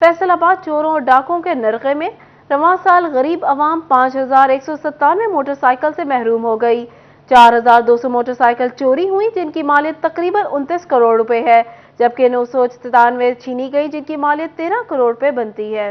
فیصل آباد چوروں اور ڈاکوں کے نرغے میں رواں سال غریب عوام 5197 موٹر سائیکل سے محروم ہو گئی۔ 4200 موٹر سائیکل چوری ہوئی جن کی مالیت تقریباً 29 کروڑ روپے ہے، جبکہ 997 چھینی گئی جن کی مالیت 13 کروڑ روپے بنتی ہے۔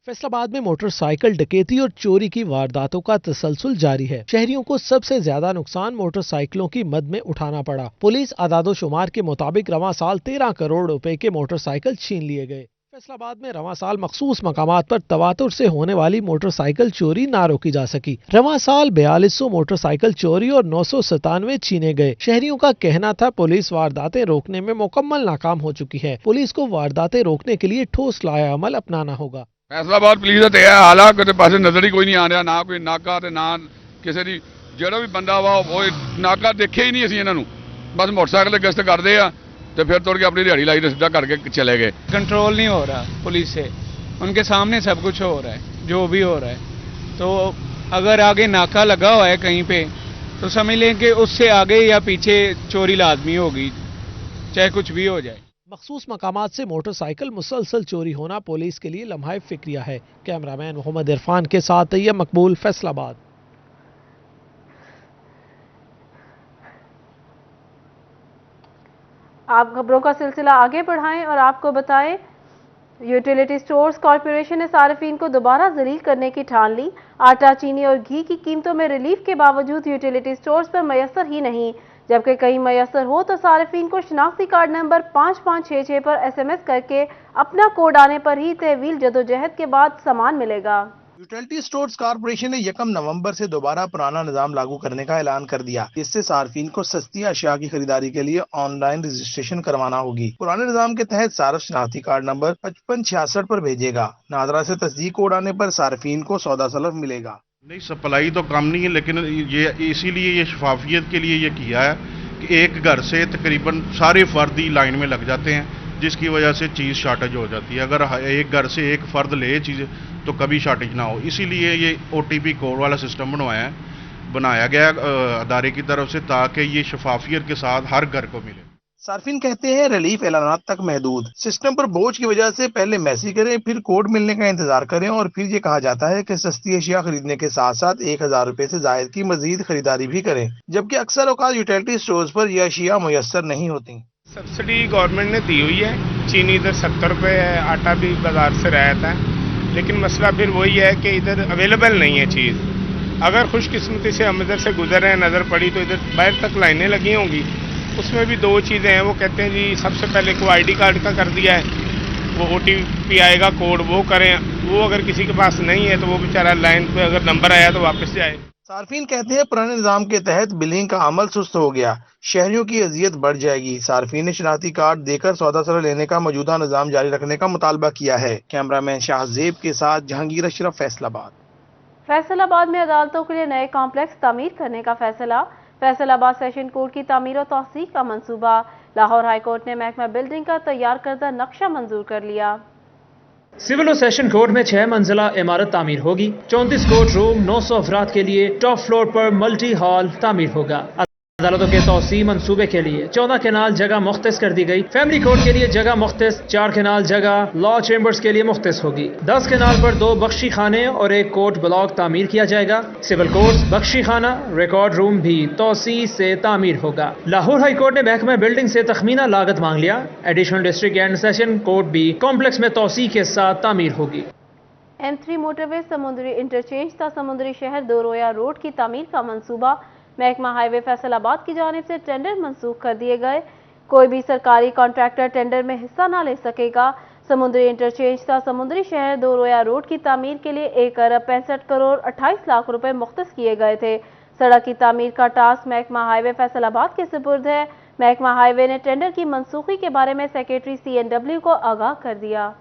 فیصل آباد میں موٹر سائیکل ڈکیتی اور چوری کی وارداتوں کا تسلسل جاری ہے۔ شہریوں کو سب سے زیادہ نقصان موٹر سائیکلوں کی مد میں اٹھانا پڑا۔ پولیس اعداد و شمار کے مطابق رواں سال 13 کروڑ روپے کے موٹر سائیکل چھین لیے گئے۔ فیصل آباد میں رواں سال مخصوص مقامات پر تواتر سے ہونے والی موٹر سائیکل چوری نہ روکی جا سکی۔ رواں سال 4200 موٹر سائیکل چوری اور 997 چھینے گئے۔ شہریوں کا کہنا تھا پولیس وارداتیں روکنے میں مکمل ناکام ہو چکی ہے۔ پولیس کو وارداتیں روکنے کے لیے ٹھوس لائحہ عمل اپنانا ہوگا۔ فیصل آباد پولیس تے ہے حالات کتے پاسے نظر ہی کوئی نہیں آ رہا، نہ کوئی ناکا تے نہ کسی دی جڑا بھی بندہ وا وہ ناکا دیکھے ہی نہیں اسی انہاں نوں، بس موٹر سائیکل تے گشت کردے آ تے پھر توڑ کے اپنی دیہڑی لائی تے سیدھا کر کے چلے گئے۔ کنٹرول نہیں ہو رہا پولیس سے، ان کے سامنے سب کچھ ہو رہا ہے جو بھی ہو رہا ہے، تو اگر آگے ناکا لگا ہوا ہے کہیں پہ تو سمجھ لیں کہ اس سے آگے یا پیچھے چوری لازمی ہوگی، چاہے کچھ بھی ہو جائے۔ مخصوص مقامات سے موٹر سائیکل مسلسل چوری ہونا پولیس کے لیے لمحہ فکریہ ہے۔ کیمرامین محمد عرفان کے ساتھ طیب مقبول، فیصل آباد۔ آپ خبروں کا سلسلہ آگے بڑھائیں اور آپ کو بتائیں، یوٹیلیٹی سٹورز کارپوریشن نے صارفین کو دوبارہ ذلیل کرنے کی ٹھان لی۔ آٹا، چینی اور گھی کی قیمتوں میں ریلیف کے باوجود یوٹیلیٹی سٹورز پر میسر ہی نہیں، جبکہ کہیں میسر ہو تو صارفین کو شناختی کارڈ نمبر 5566 پر SMS کر کے اپنا کوڈ آنے پر ہی طویل جدوجہد کے بعد سامان ملے گا۔ یوٹیلیٹی سٹورز کارپوریشن نے 1 نومبر سے دوبارہ پرانا نظام لاگو کرنے کا اعلان کر دیا، جس سے صارفین کو سستی اشیاء کی خریداری کے لیے آن لائن رجسٹریشن کروانا ہوگی۔ پرانے نظام کے تحت صارف شناختی کارڈ نمبر 5566 پر بھیجے گا، ناظرہ سے تصدیق کوڈ آنے پر صارفین کو سودا سلف ملے گا۔ نہیں، سپلائی تو کم نہیں ہے، لیکن یہ اسی لیے یہ شفافیت کے لیے یہ کیا ہے کہ ایک گھر سے تقریباً سارے فرد ہی لائن میں لگ جاتے ہیں، جس کی وجہ سے چیز شارٹیج ہو جاتی ہے۔ اگر ایک گھر سے ایک فرد لے چیز تو کبھی شارٹیج نہ ہو، اسی لیے یہ OTP کوڈ والا سسٹم بنایا گیا ادارے کی طرف سے، تاکہ یہ شفافیت کے ساتھ ہر گھر کو ملے۔ صارفین کہتے ہیں ریلیف اعلانات تک محدود، سسٹم پر بوجھ کی وجہ سے پہلے میسج کریں، پھر کوڈ ملنے کا انتظار کریں، اور پھر یہ کہا جاتا ہے کہ سستی اشیاء خریدنے کے ساتھ ساتھ 1000 روپے سے زائد کی مزید خریداری بھی کریں، جبکہ اکثر اوقات یوٹیلیٹی سٹورز پر یہ اشیاء میسر نہیں ہوتی۔ سبسڈی گورنمنٹ نے دی ہوئی ہے، چینی ادھر 70 روپے ہے، آٹا بھی بازار سے رعایت ہے، لیکن مسئلہ پھر وہی ہے کہ ادھر اویلیبل نہیں ہے چیز۔ اگر خوش قسمتی سے ہم ادھر سے گزر رہے ہیں، نظر پڑی تو ادھر باہر تک لائنیں لگی ہوں گی۔ اس میں بھی 2 چیزیں ہیں، وہ کہتے ہیں جی سب سے پہلے کو ID کارڈ کا کر دیا ہے، وہ OTP آئے گا کوڈ وہ کریں، وہ اگر کسی کے پاس نہیں ہے تو وہ بیچارہ لائن پہ اگر نمبر آیا تو واپس جائے۔ صارفین کہتے ہیں پرانے نظام کے تحت بلنگ کا عمل سست ہو گیا، شہریوں کی اذیت بڑھ جائے گی۔ صارفین نے شناختی کارڈ دے کر سودا سلف لینے کا موجودہ نظام جاری رکھنے کا مطالبہ کیا ہے۔ کیمرامین شاہ زیب کے ساتھ جہانگیر اشرف، فیصل آباد۔ فیصل آباد میں عدالتوں کے لیے نئے کمپلیکس تعمیر کرنے کا فیصلہ، فیصل آباد سیشن کورٹ کی تعمیر و توسیع کا منصوبہ، لاہور ہائی کورٹ نے محکمہ بلڈنگ کا تیار کردہ نقشہ منظور کر لیا۔ سول و سیشن کورٹ میں 6 منزلہ عمارت تعمیر ہوگی، 34 کورٹ روم، 900 افراد کے لیے ٹاپ فلور پر ملٹی ہال تعمیر ہوگا۔ عدالتوں کے توسیع منصوبے کے لیے 14 کینال جگہ مختص کر دی گئی، فیملی کورٹ کے لیے جگہ مختص، 4 کینال جگہ لا چیمبرز کے لیے مختص ہوگی، 10 کینال پر 2 بخشی خانے اور 1 کورٹ بلاک تعمیر کیا جائے گا۔ سول کورٹس، بخشی خانہ، ریکارڈ روم بھی توسیع سے تعمیر ہوگا۔ لاہور ہائی کورٹ نے محکمہ بلڈنگ سے تخمینہ لاگت مانگ لیا، additional district and session court بھی کمپلیکس میں توسیع کے ساتھ تعمیر ہوگی۔ M3 موٹر وے سمندری انٹرچینج تا سمندری شہر دو رویا روڈ کی تعمیر کا منصوبہ، محکمہ ہائی وے فیصل آباد کی جانب سے ٹینڈر منسوخ کر دیے گئے، کوئی بھی سرکاری کانٹریکٹر ٹینڈر میں حصہ نہ لے سکے گا۔ سمندری انٹرچینج تا سمندری شہر دو رویا روڈ کی تعمیر کے لیے 1 ارب 65 کروڑ 28 لاکھ روپے مختص کیے گئے تھے۔ سڑک کی تعمیر کا ٹاسک محکمہ ہائی وے فیصل آباد کے سپرد ہے۔ محکمہ ہائی وے نے ٹینڈر کی منسوخی کے بارے میں سیکریٹری CNW کو آگاہ کر دیا۔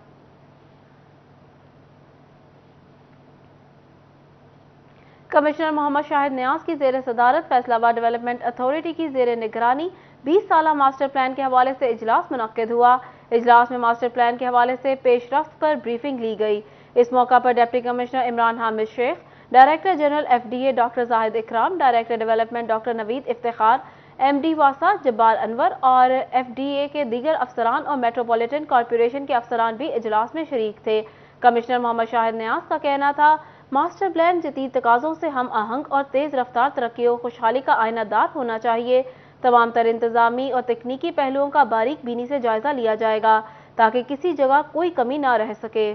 کمشنر محمد شاہد نیاز کی زیر صدارت فیصل آباد ڈیولپمنٹ اتھارٹی کی زیر نگرانی 20 سالہ ماسٹر پلان کے حوالے سے اجلاس منعقد ہوا۔ اجلاس میں ماسٹر پلان کے حوالے سے پیش رفت پر بریفنگ لی گئی۔ اس موقع پر ڈپٹی کمشنر عمران حامد شیخ، ڈائریکٹر جنرل FDA ڈاکٹر زاہد اکرام، ڈائریکٹر ڈیولپمنٹ ڈاکٹر نوید افتخار، MD واسا جبار انور اور FDA کے دیگر افسران اور میٹروپولیٹن کارپوریشن کے افسران بھی اجلاس میں شریک تھے۔ کمشنر محمد شاہد نیاز کا کہنا تھا، ماسٹر پلان جدید تقاضوں سے ہم آہنگ اور تیز رفتار ترقی و خوشحالی کا آئینہ دار ہونا چاہیے۔ تمام تر انتظامی اور تکنیکی پہلوؤں کا باریک بینی سے جائزہ لیا جائے گا تاکہ کسی جگہ کوئی کمی نہ رہ سکے۔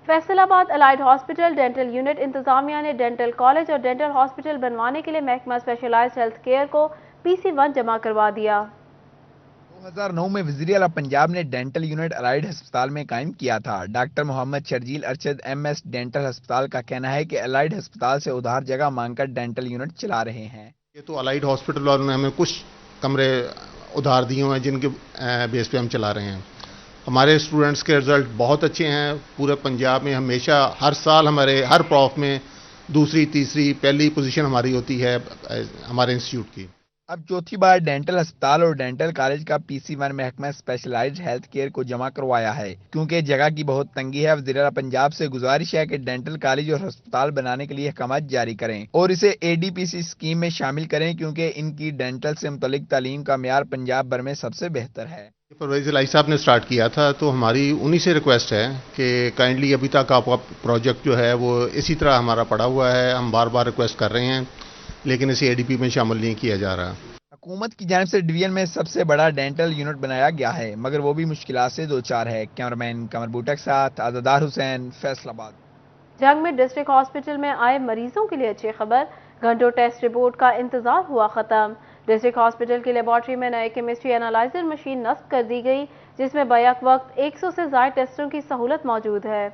فیصل آباد الائڈ ہاسپٹل ڈینٹل یونٹ انتظامیہ نے ڈینٹل کالج اور ڈینٹل ہاسپٹل بنوانے کے لیے محکمہ اسپیشلائزڈ ہیلتھ کیئر کو PC1 جمع کروا دیا۔ 2009 میں وزیر اعلیٰ پنجاب نے ڈینٹل یونٹ الائڈ ہسپتال میں قائم کیا تھا۔ ڈاکٹر محمد شرجیل ارشد MS ڈینٹل ہسپتال کا کہنا ہے کہ الائڈ ہسپتال سے ادھار جگہ مانگ کر ڈینٹل یونٹ چلا رہے ہیں۔ یہ تو الائڈ ہاسپٹل والوں نے ہمیں کچھ کمرے ادھار دیے ہوئے ہیں جن کے بیس پہ ہم چلا رہے ہیں۔ ہمارے اسٹوڈنٹس کے رزلٹ بہت اچھے ہیں۔ پورے پنجاب میں ہمیشہ ہر سال ہمارے ہر پروف میں دوسری تیسری پہلی پوزیشن ہماری ہوتی ہے ہمارے انسٹیٹیوٹ کی۔ اب چوتھی بار ڈینٹل ہسپتال اور ڈینٹل کالج کا PC1 محکمہ اسپیشلائزڈ ہیلتھ کیئر کو جمع کروایا ہے۔ کیونکہ جگہ کی بہت تنگی ہے، وزیر اعلیٰ پنجاب سے گزارش ہے کہ ڈینٹل کالج اور ہسپتال بنانے کے لیے احکامات جاری کریں اور اسے ADPC اسکیم میں شامل کریں، کیونکہ ان کی ڈینٹل سے متعلق تعلیم کا معیار پنجاب بھر میں سب سے بہتر ہے۔ پرویز الہی صاحب نے سٹارٹ کیا تھا تو ہماری انہی سے ریکویسٹ ہے کہ کائنڈلی ابھی تک آپ کا پروجیکٹ جو ہے وہ اسی طرح ہمارا پڑا ہوا ہے۔ ہم بار بار ریکویسٹ کر رہے ہیں لیکن اسے ADP میں شامل نہیں کیا جا رہا۔ حکومت کی جانب سے ڈویژن میں سب سے بڑا ڈینٹل یونٹ بنایا گیا ہے، مگر وہ بھی مشکلات سے دوچار ہے۔ کیمرامین قمر بوٹا کے ساتھ عزادار حسین، فیصل آباد۔ جنگ میں ڈسٹرکٹ ہاسپٹل میں آئے مریضوں کے لیے اچھی خبر، گھنٹوں ٹیسٹ رپورٹ کا انتظار ہوا ختم۔ ڈسٹرکٹ ہاسپٹل کی لیبارٹری میں نئے کیمسٹری انالائزر مشین نصب کر دی گئی، جس میں بیک وقت 100 سے زائد ٹیسٹوں کی سہولت موجود ہے۔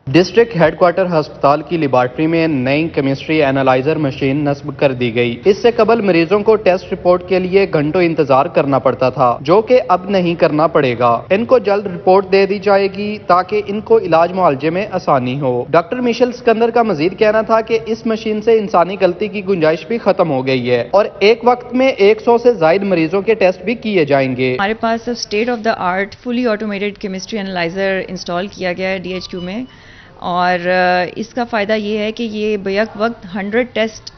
ڈسٹرکٹ ہیڈ کوارٹر ہسپتال کی لیبارٹری میں نئی کیمسٹری اینالائزر مشین نصب کر دی گئی۔ اس سے قبل مریضوں کو ٹیسٹ رپورٹ کے لیے گھنٹوں انتظار کرنا پڑتا تھا، جو کہ اب نہیں کرنا پڑے گا۔ ان کو جلد رپورٹ دے دی جائے گی تاکہ ان کو علاج معالجے میں آسانی ہو۔ ڈاکٹر میشل سکندر کا مزید کہنا تھا کہ اس مشین سے انسانی غلطی کی گنجائش بھی ختم ہو گئی ہے اور ایک وقت میں 100 سے زائد مریضوں کے ٹیسٹ بھی کیے جائیں گے۔ ہمارے پاس state of the art fully automated chemistry analyser install کیا گیا ہے DHQ میں، اور اس کا فائدہ یہ ہے کہ یہ بیک وقت 100 ٹیسٹ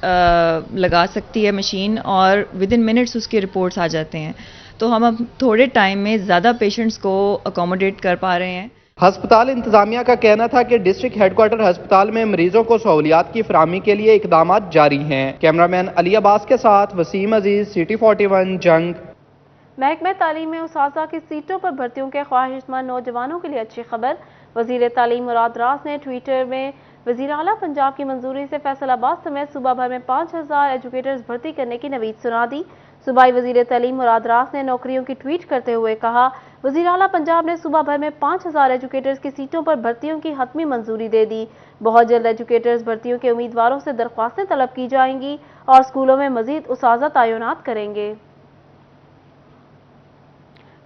لگا سکتی ہے مشین، اور ود ان منٹس اس کے رپورٹس آ جاتے ہیں، تو ہم اب تھوڑے ٹائم میں زیادہ پیشنٹس کو اکوموڈیٹ کر پا رہے ہیں۔ ہسپتال انتظامیہ کا کہنا تھا کہ ڈسٹرکٹ ہیڈ کوارٹر ہسپتال میں مریضوں کو سہولیات کی فراہمی کے لیے اقدامات جاری ہیں۔ کیمرامین علی عباس کے ساتھ وسیم عزیز، CT 41 جنگ۔ محکمہ تعلیم میں اساتذہ کی سیٹوں پر بھرتیوں کے خواہش مند نوجوانوں کے لیے اچھی خبر، وزیر تعلیم مراد راز نے ٹویٹر میں وزیر اعلیٰ پنجاب کی منظوری سے فیصل آباد سمیت صوبہ بھر میں 5000 ایجوکیٹرز بھرتی کرنے کی نوید سنا دی۔ صوبائی وزیر تعلیم مراد راز نے نوکریوں کی ٹویٹ کرتے ہوئے کہا، وزیر اعلیٰ پنجاب نے صوبہ بھر میں 5000 ایجوکیٹرز کی سیٹوں پر بھرتیوں کی حتمی منظوری دے دی۔ بہت جلد ایجوکیٹرز بھرتیوں کے امیدواروں سے درخواستیں طلب کی جائیں گی اور اسکولوں میں مزید اساتذہ تعینات کریں گے۔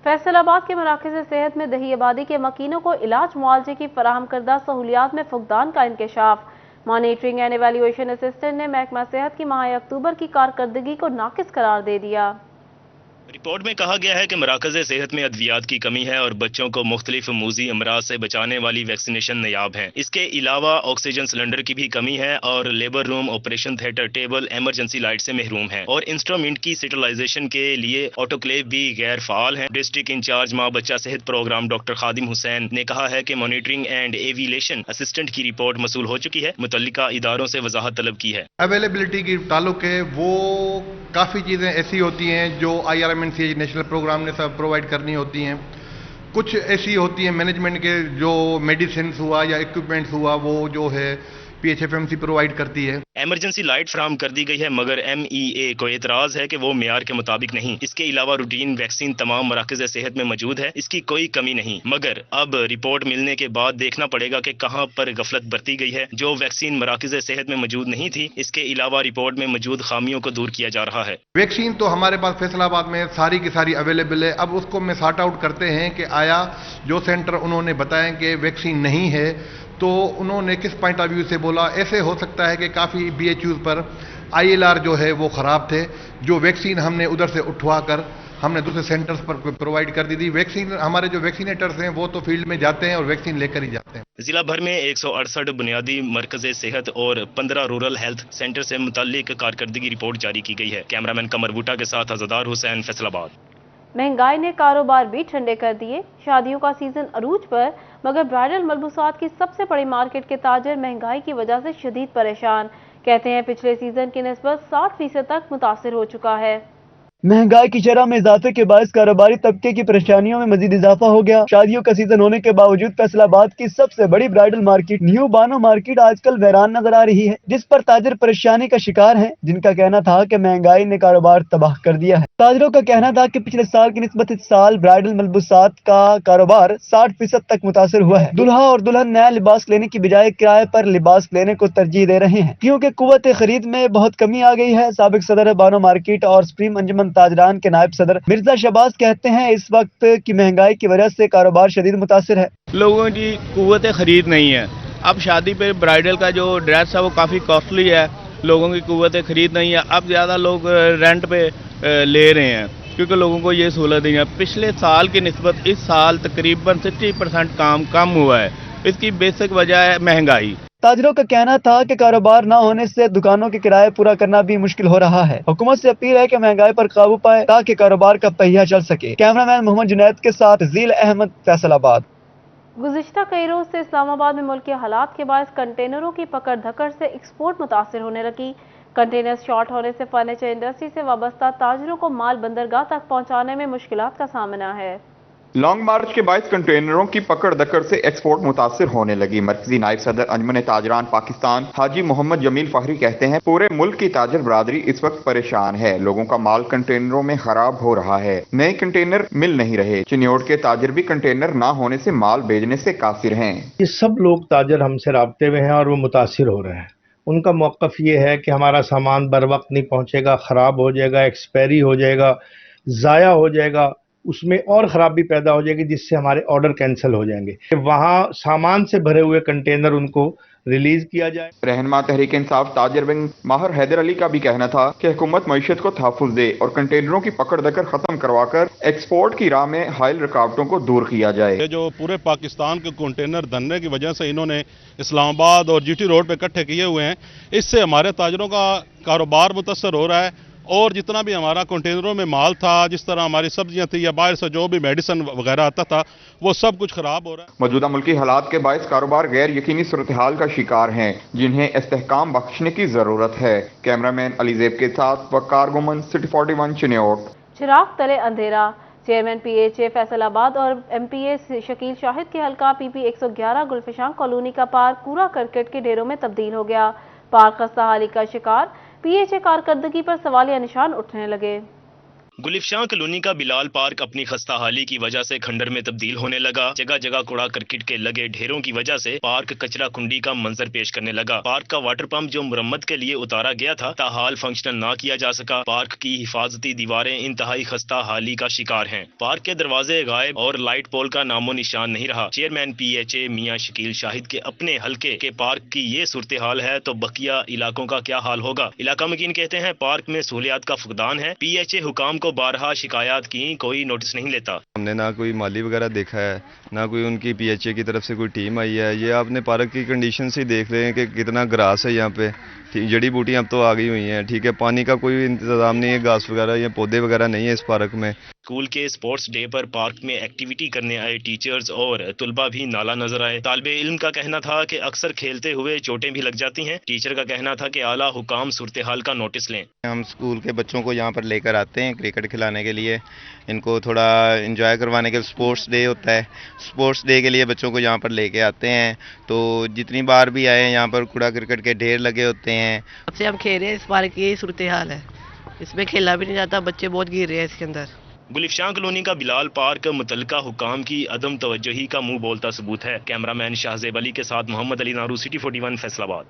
فیصل آباد کے مراکز صحت میں دیہی آبادی کے مکینوں کو علاج معالجے کی فراہم کردہ سہولیات میں فقدان کا انکشاف۔ مانیٹرنگ اینڈ ایویلیویشن اسسٹنٹ نے محکمہ صحت کی ماہ اکتوبر کی کارکردگی کو ناقص قرار دے دیا۔ رپورٹ میں کہا گیا ہے کہ مراکز صحت میں ادویات کی کمی ہے اور بچوں کو مختلف موذی امراض سے بچانے والی ویکسینیشن نایاب ہیں۔ اس کے علاوہ آکسیجن سلنڈر کی بھی کمی ہے اور labour room, operation theatre, table, emergency light سے محروم ہیں اور انسٹرومنٹ کی سٹرلائزیشن کے لیے آٹوکلیو بھی غیر فعال ہیں۔ ڈسٹرکٹ انچارج ماں بچہ صحت پروگرام ڈاکٹر خادم حسین نے کہا ہے کہ مانیٹرنگ اینڈ ایویلیشن اسسٹنٹ کی رپورٹ موصول ہو چکی ہے، متعلقہ اداروں سے وضاحت طلب کی ہے۔ اویلیبلٹی کی تعلق ہے، وہ کافی چیزیں ایسی ہوتی ہیں جو IRMNCH نیشنل پروگرام نے سب پرووائڈ کرنی ہوتی ہیں، کچھ ایسی ہوتی ہیں مینجمنٹ کے جو میڈیسنس ہوا یا ایکوپمنٹس ہوا وہ جو ہے PHFMC پرووائڈ کرتی ہے۔ ایمرجنسی لائٹ فراہم کر دی گئی ہے مگر MEA کو اعتراض ہے کہ وہ معیار کے مطابق نہیں۔ اس کے علاوہ روٹین ویکسین تمام مراکز صحت میں موجود ہے، اس کی کوئی کمی نہیں، مگر اب رپورٹ ملنے کے بعد دیکھنا پڑے گا کہ کہاں پر غفلت برتی گئی ہے۔ جو ویکسین مراکز صحت میں موجود نہیں تھی، اس کے علاوہ رپورٹ میں موجود خامیوں کو دور کیا جا رہا ہے۔ ویکسین تو ہمارے پاس فیصل آباد میں ساری کی ساری اویلیبل ہے، اب اس کو میں سارٹ آؤٹ کرتے ہیں کہ آیا جو سینٹر انہوں نے بتایا کہ ویکسین نہیں ہے تو انہوں نے کس پوائنٹ آف ویو سے بولا۔ ایسے ہو سکتا ہے کہ کافی BHUs پر ILR جو ہے وہ خراب تھے، جو ویکسین ہم نے ادھر سے اٹھوا کر ہم نے دوسرے سینٹرز پر پرووائڈ کر دی تھی. ویکسین ہمارے جو ویکسینیٹرز ہیں وہ تو فیلڈ میں جاتے ہیں اور ویکسین لے کر ہی جاتے ہیں. ضلع بھر میں 168 بنیادی مرکز صحت اور 15 رورل ہیلتھ سینٹر سے متعلق کارکردگی رپورٹ جاری کی گئی ہے. کیمرامین قمر بوٹا کے ساتھ عزادار حسین، فیصل آباد. مہنگائی نے کاروبار بھی ٹھنڈے کر دیے. شادیوں کا سیزن عروج پر، مگر برائڈل ملبوسات کی سب سے بڑی مارکیٹ کے تاجر مہنگائی کی وجہ سے شدید پریشان. کہتے ہیں پچھلے سیزن کی نسبت 60% تک متاثر ہو چکا ہے. مہنگائی کی شرح میں اضافے کے باعث کاروباری طبقے کی پریشانیوں میں مزید اضافہ ہو گیا. شادیوں کا سیزن ہونے کے باوجود فیصل آباد کی سب سے بڑی bridal market new Bano market آج کل ویران نظر آ رہی ہے، جس پر تاجر پریشانی کا شکار ہیں، جن کا کہنا تھا کہ مہنگائی نے کاروبار تباہ کر دیا ہے. تاجروں کا کہنا تھا کہ پچھلے سال کی نسبت اس سال برائڈل ملبوسات کا کاروبار 60% تک متاثر ہوا ہے. دلہا اور دلہن نیا لباس لینے کی بجائے کرائے پر لباس لینے کو ترجیح دے رہے ہیں، کیونکہ قوت خرید میں بہت کمی آ گئی ہے. سابق صدر بانو مارکیٹ اور سپریم انجمن تاجران کے نائب صدر مرزا شہباز کہتے ہیں اس وقت کی مہنگائی کی وجہ سے کاروبار شدید متاثر ہے. لوگوں کی قوت خرید نہیں ہے. اب شادی پہ برائڈل کا جو ڈریس ہے وہ کافی کاسٹلی ہے، لوگوں کی قوت خرید نہیں ہے. اب زیادہ لوگ رینٹ پہ لے رہے ہیں کیونکہ لوگوں کو یہ سہولت نہیں ہے. پچھلے سال کی نسبت اس سال تقریباً 60% کام کم ہوا ہے. اس کی بیسک وجہ ہے مہنگائی. تاجروں کا کہنا تھا کہ کاروبار نہ ہونے سے دکانوں کے کرائے پورا کرنا بھی مشکل ہو رہا ہے. حکومت سے اپیل ہے کہ مہنگائی پر قابو پائے تاکہ کاروبار کا پہیہ چل سکے. کیمرامین محمد جنید کے ساتھ ذیل احمد، فیصل آباد. گزشتہ کئی روز سے اسلام آباد میں ملک کے حالات کے باعث کنٹینروں کی پکڑ دھکڑ سے ایکسپورٹ متاثر ہونے لگی. کنٹینر شارٹ ہونے سے فرنیچر انڈسٹری سے وابستہ تاجروں کو مال بندرگاہ تک پہنچانے میں مشکلات کا سامنا ہے. لانگ مارچ کے باعث کنٹینروں کی پکڑ دکڑ سے ایکسپورٹ متاثر ہونے لگی. مرکزی نائب صدر انجمن تاجران پاکستان حاجی محمد جمیل فخری کہتے ہیں پورے ملک کی تاجر برادری اس وقت پریشان ہے. لوگوں کا مال کنٹینروں میں خراب ہو رہا ہے، نئے کنٹینر مل نہیں رہے. چنیوٹ کے تاجر بھی کنٹینر نہ ہونے سے مال بھیجنے سے قاصر ہیں. یہ سب لوگ تاجر ہم سے رابطے میں ہیں اور وہ متاثر ہو رہے ہیں. ان کا موقف یہ ہے کہ ہمارا سامان بر وقت نہیں پہنچے گا، خراب ہو جائے گا، ایکسپائری ہو جائے گا، ضائع ہو جائے گا، اس میں اور خرابی پیدا ہو جائے گی جس سے ہمارے آرڈر کینسل ہو جائیں گے. وہاں سامان سے بھرے ہوئے کنٹینر ان کو ریلیز کیا جائے. رہنما تحریک انصاف تاجر ونگ ماہر حیدر علی کا بھی کہنا تھا کہ حکومت معیشت کو تحفظ دے اور کنٹینروں کی پکڑ دکڑ ختم کروا کر ایکسپورٹ کی راہ میں حائل رکاوٹوں کو دور کیا جائے. یہ جو پورے پاکستان کے کنٹینر دھننے کی وجہ سے انہوں نے اسلام آباد اور جی ٹی روڈ پہ اکٹھے کیے ہوئے ہیں، اس سے ہمارے تاجروں کا کاروبار متاثر ہو رہا ہے. اور جتنا بھی ہمارا کنٹینروں میں مال تھا، جس طرح ہماری سبزیاں تھیں یا باہر سے جو بھی میڈیسن وغیرہ آتا تھا، وہ سب کچھ خراب ہو رہا ہے. موجودہ ملکی حالات کے باعث کاروبار غیر یقینی صورتحال کا شکار ہیں جنہیں استحکام بخشنے کی ضرورت ہے. کیمرامین علی زیب کے ساتھ وقار گمن، سٹی 41 چنیوٹ. چراغ تلے اندھیرا. Chairman P H A Faisalabad اور M P A Shakil Shahid کے حلقہ پی پی 111 گلفشاں کالونی کا پارک کوڑا کرکٹ کے ڈھیروں میں تبدیل ہو گیا. پارک خستہ حالی کا شکار. پی ایچ اے کارکردگی پر سوالیہ نشان اٹھنے لگے. گلفشاں کالونی کا بلال پارک اپنی خستہ حالی کی وجہ سے کھنڈر میں تبدیل ہونے لگا. جگہ جگہ کوڑا کرکٹ کے لگے ڈھیروں کی وجہ سے پارک کچرا کنڈی کا منظر پیش کرنے لگا. پارک کا واٹر پمپ جو مرمت کے لیے اتارا گیا تھا تاحال فنکشنل نہ کیا جا سکا. پارک کی حفاظتی دیواریں انتہائی خستہ حالی کا شکار ہیں. پارک کے دروازے غائب اور لائٹ پول کا نام و نشان نہیں رہا. چیئرمین پی ایچ اے میاں شکیل شاہد کے اپنے حلقے کے پارک کی یہ صورتحال ہے تو بقیہ علاقوں کا کیا حال ہوگا. علاقہ مکین کہتے ہیں پارک میں سہولیات کا فقدان ہے. پی ایچ اے حکام کو بارہا شکایات کی، کوئی نوٹس نہیں لیتا. ہم نے نہ کوئی مالی وغیرہ دیکھا ہے، نہ کوئی ان کی پی ایچ اے کی طرف سے کوئی ٹیم آئی ہے. یہ آپ نے پارک کی کنڈیشن سے دیکھ رہے ہیں کہ کتنا گراس ہے یہاں پہ. جڑی بوٹیاں اب تو آ گئی ہوئی ہیں. ٹھیک ہے، پانی کا کوئی انتظام نہیں ہے، گھاس وغیرہ یا پودے وغیرہ نہیں ہے اس پارک میں. اسکول کے اسپورٹس ڈے پر پارک میں ایکٹیویٹی کرنے آئے ٹیچرز اور طلبہ بھی نالا نظر آئے. طالب علم کا کہنا تھا کہ اکثر کھیلتے ہوئے چوٹیں بھی لگ جاتی ہیں. ٹیچر کا کہنا تھا کہ اعلیٰ حکام صورتحال کا نوٹس لیں. ہم اسکول کے بچوں کو یہاں پر لے کر آتے ہیں کرکٹ کھلانے کے لیے، ان کو تھوڑا انجوائے کروانے کے. اسپورٹس ڈے ہوتا ہے، اسپورٹس ڈے کے لیے بچوں کو یہاں پر لے کے آتے ہیں. تو جتنی بار بھی آئے ہیں یہاں پر کوڑا کرکٹ کے ڈھیر لگے ہوتے ہیں. اب سے ہم کھیل رہے ہیں، اس پارک کی صورتحال ہے، اس میں کھیلا بھی نہیں جاتا، بچے بہت گر رہے ہیں اس کے اندر. گلفشاں کالونی کا بلال پارک متعلقہ حکام کی عدم توجہی کا منہ بولتا ثبوت ہے. کیمرامین شاہزیب علی کے ساتھ محمد علی نارو، سٹی 41 فیصل آباد.